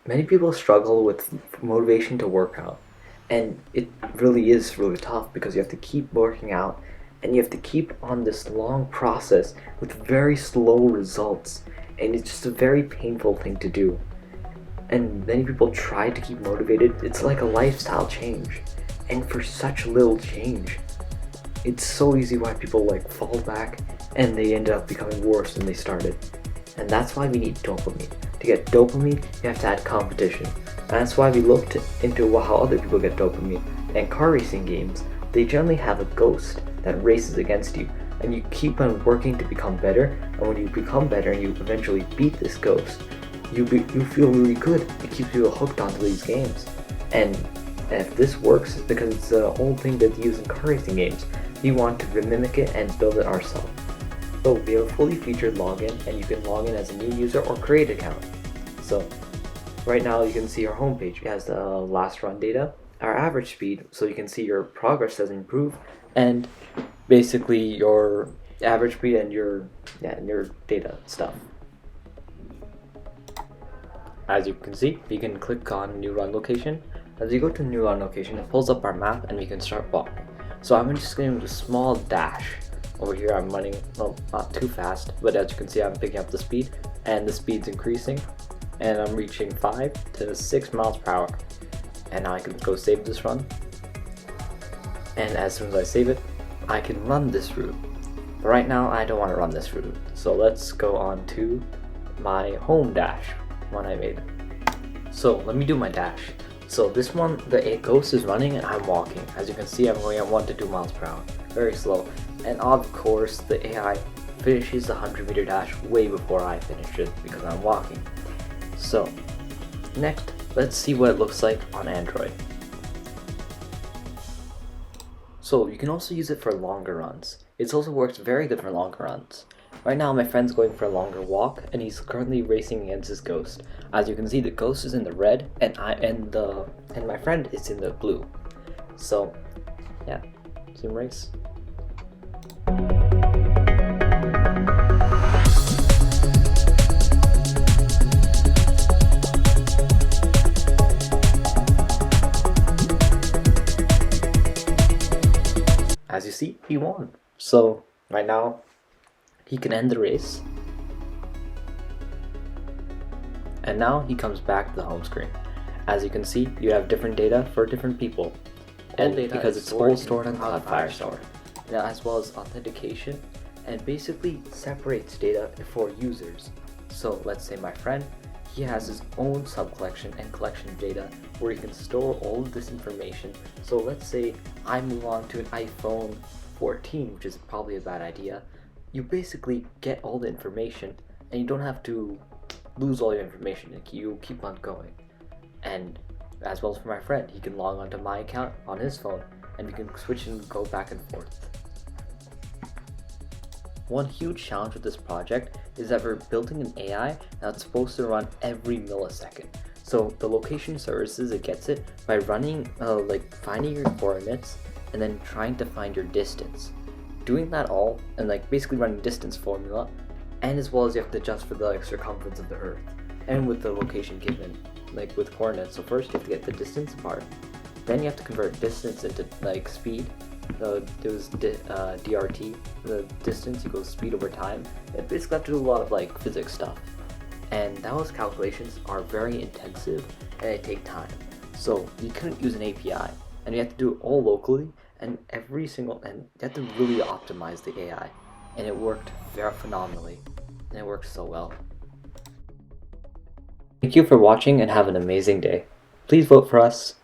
Many people struggle with motivation to work out, and it really is really tough because you have to keep working out and you have to keep on this long process with very slow results, and it's just a very painful thing to do. And many people try to keep motivated. It's like a lifestyle change, and for such little change, it's so easy why people like fall back and they end up becoming worse than they started. And that's why we need dopamine. To get dopamine, you have to add competition. And that's why we looked into how other people get dopamine. And car racing games, they generally have a ghost that races against you. And you keep on working to become better. And when you become better and you eventually beat this ghost, you feel really good. It keeps you hooked onto these games. And if this works, it's because it's the whole thing that's used in car racing games. We want to mimic it and build it ourselves. So we have a fully featured login, and you can log in as a new user or create an account. So right now you can see our homepage. It has the last run data, our average speed, so you can see your progress has improved, and basically your average speed and your data stuff. As you can see, you can click on new run location. As you go to new run location, it pulls up our map and we can start walking. So I'm just going to do a small dash. Over here I'm running, well, not too fast, but as you can see I'm picking up the speed, and the speed's increasing, and I'm reaching 5 to 6 miles per hour. And now I can go save this run, and as soon as I save it, I can run this route. But right now I don't want to run this route, so let's go on to my home dash one I made. So let me do my dash. So this one, the ghost is running and I'm walking. As you can see, I'm going at 1 to 2 miles per hour, very slow. And of course, the AI finishes the 100-meter dash way before I finish it because I'm walking. So next, let's see what it looks like on Android. So you can also use it for longer runs. It also works very good for longer runs. Right now my friend's going for a longer walk and he's currently racing against his ghost. As you can see, the ghost is in the red and my friend is in the blue. So yeah, team race. As you see, he won. So right now he can end the race, and now he comes back to the home screen. As you can see, you have different data for different people, and because it's all stored on Cloud Firestore, as well as authentication, and basically separates data for users. So let's say my friend, he has his own sub-collection and collection of data where he can store all of this information. So let's say I move on to an iPhone 14, which is probably a bad idea. You basically get all the information and you don't have to lose all your information. You keep on going. And as well as for my friend, he can log onto my account on his phone and we can switch and go back and forth. One huge challenge with this project is that we're building an AI that's supposed to run every millisecond. So the location services, it gets it by running, like finding your coordinates and then trying to find your distance. Doing that all and like basically running distance formula, and as well as you have to adjust for the like circumference of the earth and with the location given, like with coordinates. So first you have to get the distance apart, then you have to convert distance into like speed. There's DRT, the distance equals speed over time. It basically have to do a lot of like physics stuff, and those calculations are very intensive and they take time. So you couldn't use an API, and you have to do it all locally, and you have to really optimize the AI, and it worked very phenomenally, and it worked so well. Thank you for watching and have an amazing day. Please vote for us.